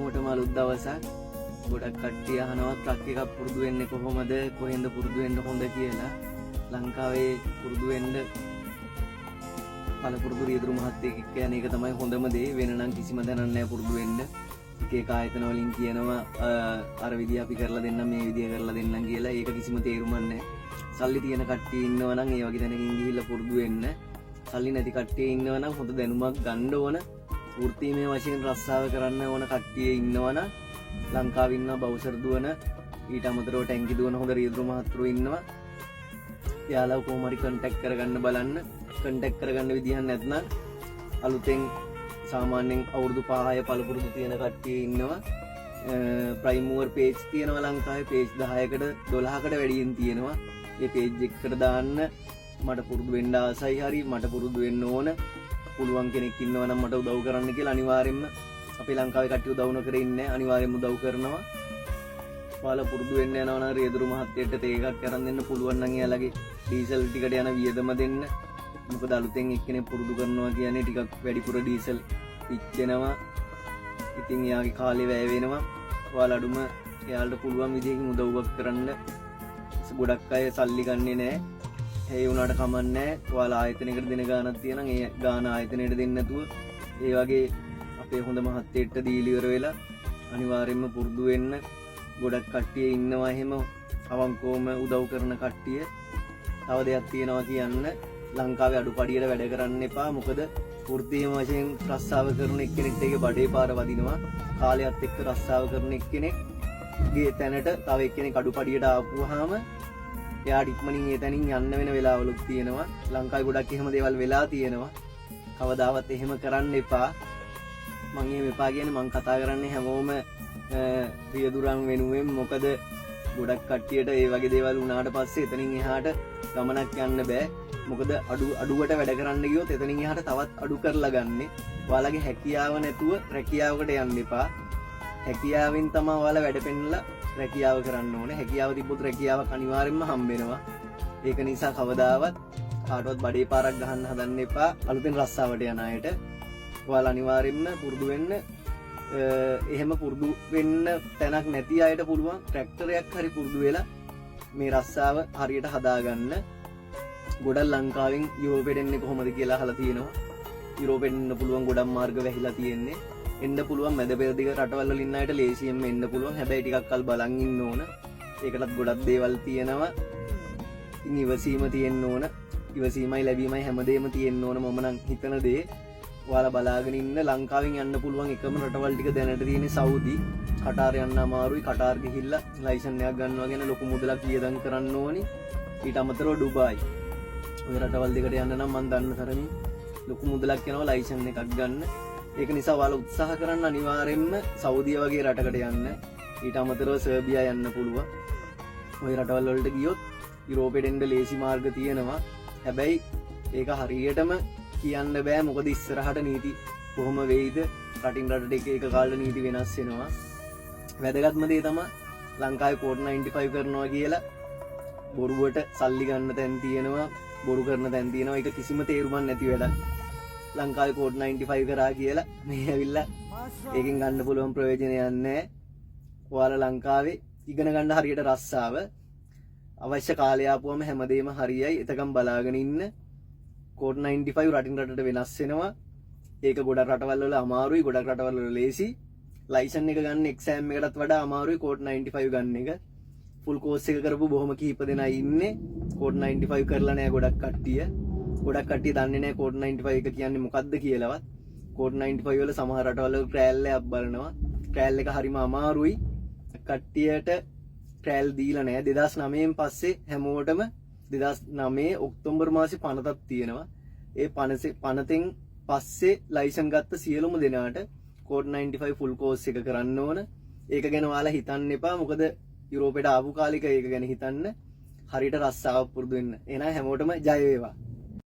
හැමෝටම අලුත් දවසක්. ගොඩක් කට්ටිය අහනවා ට්‍රක් එකක් පුරුදු වෙන්නේ කොහොමද, කොහෙන්ද පුරුදු වෙන්න හොඳ කියලා. ලංකාවේ පුරුදු වෙන්න පළපුරුදු රියදුරු මහත්තයෙක් එක්ක යන එක තමයි හොඳම දේ. වෙන නම් කිසිම දැනක් නැහැ පුරුදු වෙන්න. එක එක ආයතන වලින් කියනවා අර විදිය අපි කරලා දෙන්නම්, මේ විදිය කරලා දෙන්නම් කියලා. ඒක කිසිම තේරුමක් නැහැ. සල්ලි තියෙන කට්ටිය ඉන්නවා නම් ඒ වගේ දැනකින් ගිහිල්ලා පුරුදු වෙන්න. සල්ලි නැති කට්ටිය ඉන්නවා නම් හොඳ දැනුමක් ගන්න ඕන. වෘත්තීමය වශයෙන් රස්සාව කරන්න ඕන කට්ටිය ඉන්නවනම් ලංකාවේ ඉන්න බවුසර් දුවන, ඊට අමතරව ටැංකි දුවන හොඳ රියදුරු මහත්තුරු ඉන්නවා. එයාලා කොහොම හරි කන්ටැක්ට් කරගන්න බලන්න. කන්ටැක්ට් කරගන්න විදිහක් නැත්නම් අලුතෙන් සාමාන්‍යයෙන් අවුරුදු 5 පළපුරුදු තියෙන කට්ටිය ඉන්නවා. ප්‍රයිම් මූවර් පේජ් තියෙනවා ලංකාවේ. පේජ් 10කට 12කට වැඩියෙන් තියෙනවා. ඒ පේජ් එකට දාන්න මට පුරුදු වෙන්න ආසයි, හරි මට පුරුදු වෙන්න ඕන, පුළුවන් කෙනෙක් ඉන්නවා නම් මට උදව් කරන්න කියලා අනිවාර්යෙන්ම අපි ලංකාවේ කට්ටිය උදව් නොකර ඉන්නේ. අනිවාර්යෙන්ම උදව් කරනවා. ඔයාලා පුරුදු වෙන්න යනවා නම් රියදුරු මහත්තයෙක්ට තේ එකක් අරන් දෙන්න, පුළුවන් නම් එයාලගේ ඩීසල් ටිකට යන වියදම දෙන්න. මොකද අලුතෙන් එක්කෙනෙක් පුරුදු කරනවා කියන්නේ ටිකක් වැඩිපුර ඩීසල් පිච්චෙනවා. ඉතින් එයාගේ කාලේ වැය වෙනවා. ඔයාලා අඩුම එයාලට පුළුවන් විදිහකින් උදව්වක් කරන්න. ගොඩක් අය සල්ලි ගන්නේ නැහැ. ඒ වුණාට කමන්නේ. ඔයාලා ආයතනයකට දෙන ගාණක් තියෙනම් ඒ ගාණ ආයතනයට දෙන්න නැතුව ඒ වගේ අපේ හොඳ මහත්තයෙක්ට දීලා ඉවර වෙලා අනිවාර්යයෙන්ම පුරුදු වෙන්න. ගොඩක් කට්ටිය ඉන්නවා එහෙම අවංකවම උදව් කරන කට්ටිය. තව දෙයක් තියෙනවා කියන්න. ලංකාවේ අඩුපඩියට වැඩ කරන්න එපා. මොකද වෘත්තීය වශයෙන් රස්සාව කරන එක්කෙනෙක්ට ඒක බඩේ පාර වදිනවා. කාලයත් එක්ක රස්සාව කරන එක්කෙනෙක්ගේ තැනට තව එක්කෙනෙක් අඩුපඩියට ආපුවාම එයාට ඉක්මනින් ඒ තැනින් යන්න වෙන වෙලාවලුත් තියෙනවා. ලංකාවේ ගොඩක් එහෙම දේවල් වෙලා තියෙනවා. කවදාවත් එහෙම කරන්න එපා. මම එහෙම එපා කියන්නේ මම කතා කරන්නේ හැමෝම රියදුරන් වෙනුවෙන්. මොකද ගොඩක් කට්ටියට ඒ වගේ දේවල් වුණාට පස්සේ එතනින් එහාට ගමනක් යන්න බෑ. මොකද අඩුවට වැඩ කරන්න ගියොත් එතනින් එහාට තවත් අඩු කරලා ගන්නෙ. ඔයාලගේ හැකියාව නැතුව රැකියාවකට යන්න එපා. හැකියාවෙන් තමයි ඔයාලා වැඩ පෙන්නලා රැකියාව කරන්න ඕනේ. හැකියාව තිබ්බොත් රැකියාවක් අනිවාර්යෙන්ම හම්බ වෙනවා. ඒක නිසා කවදාවත් කාටවත් බඩේ පාරක් ගහන්න හදන්න එපා. අලුතෙන් රස්සාවට යන අයට ඔයාලා අනිවාර්යෙන්ම පුරුදු වෙන්න. එහෙම පුරුදු වෙන්න තැනක් නැති අයට පුළුවන් ට්‍රැක්ටරයක් හරි පුරුදු වෙලා මේ රස්සාව හරියට හදාගන්න. ගොඩක් ලංකාවෙන් යුරෝපෙට එන්නේ කොහොමද කියලා අහලා තියෙනවා. යුරෝපෙට එන්න පුළුවන් ගොඩක් මාර්ග වැහිලා තියෙන්නේ. එන්න පුළුවන් මැද පෙරදිග රටවල් වල ඉන්න අයට ලේසියෙන්ම එන්න පුළුවන්. හැබැයි ටිකක් කල් බලන් ඉන්න ඕන. ඒකටත් ගොඩක් දේවල් තියෙනවා. ඉතින් ඉවසීම තියෙන්න ඕන. ඉවසීමයි ලැබීමයි හැමදේම තියෙන්න ඕන. මම නම් හිතන දේ ඔයාලා බලාගෙන ඉන්න. ලංකාවෙන් යන්න පුළුවන් එකම රටවල් ටික දැනට තියෙන්නේ සෞදි. කටාර් යන්න අමාරුයි. කටාර් ගිහිල්ලා ලයිසන් එකක් ගන්නවා කියන ලොකු මුදලක් වියදම් කරන්න ඕනි. ඊට අමතරව ඩුබායි. ඔය රටවල් දෙකට යන්න නම් මම දන්න තරමින් ලොකු මුදලක් යනවා ලයිසන් එකක් ගන්න. ඒක නිසා ඔයාලා උත්සාහ කරන්න අනිවාර්යෙන්ම සෞදිය වගේ රටකට යන්න. ඊට අමතරව සර්බියා යන්න පුළුවන්. ওই රටවල් වලට ගියොත් යුරෝපෙට එන්න ලේසි මාර්ග තියෙනවා. හැබැයි ඒක හරියටම කියන්න බෑ. මොකද ඉස්සරහට නීති කොහොම වෙයිද, රටින් රටට එක එක කාලේ නීති වෙනස් වෙනවා. වැදගත්ම දේ තමයි ලංකාවේ කෝඩ් 95 කරනවා කියලා බොරුවට සල්ලි ගන්න තැන් තියෙනවා, බොරු කරන තැන් තියෙනවා. ඒක කිසිම තේරුමක් නැති වැඩක්. ලංකාවේ කෝඩ් 95 කරා කියලා මේ ඇවිල්ලා ඒකෙන් ගන්න පුළුවන් ප්‍රයෝජනයක් නැහැ. ඔයාලා ලංකාවේ ඉගෙන ගන්න හරියට රස්සාව අවශ්‍ය කාලය ආපුවම හැමදේම හරියයි. එතකම් බලාගෙන ඉන්න. කෝඩ් 95 රටින් රටට වෙනස් වෙනවා. ඒක ගොඩක් රටවල් වල අමාරුයි, ගොඩක් රටවල් වල ලේසි. ලයිසන් එක ගන්න එක්සෑම් එකටත් වඩා අමාරුයි කෝඩ් 95 ගන්න එක. ෆුල් කෝස් එක කරපු බොහොම කීප දෙනා ඉන්නේ. කෝඩ් 95 කරලා නැහැ ගොඩක් කට්ටිය. ගොඩක් කට්ටිය දන්නේ නැහැ කෝඩ් 95 එක කියන්නේ මොකක්ද කියලාවත්. කෝඩ් 95 වල සමහර රටවල ට්‍රයල් එකක් බලනවා. ට්‍රයල් එක හරිම අමාරුයි. කට්ටියට ට්‍රයල් දීලා නැහැ. 2009න් පස්සේ හැමෝටම 2009 ඔක්තෝබර් මාසේ පනතක් තියෙනවා. ඒ පනතෙන් පස්සේ ලයිසන් ගත්ත සියලුම දෙනාට කෝඩ් 95 ෆුල් කෝස් එක කරන්න ඕන. ඒක ගැන ඔයාලා හිතන්න එපා. මොකද යුරෝපෙට ආපු කාලෙක ඒක ගැන හිතන්න. හරියට රස්සාවක් පුරුදු වෙන්න. එහෙනම් හැමෝටම ජය වේවා.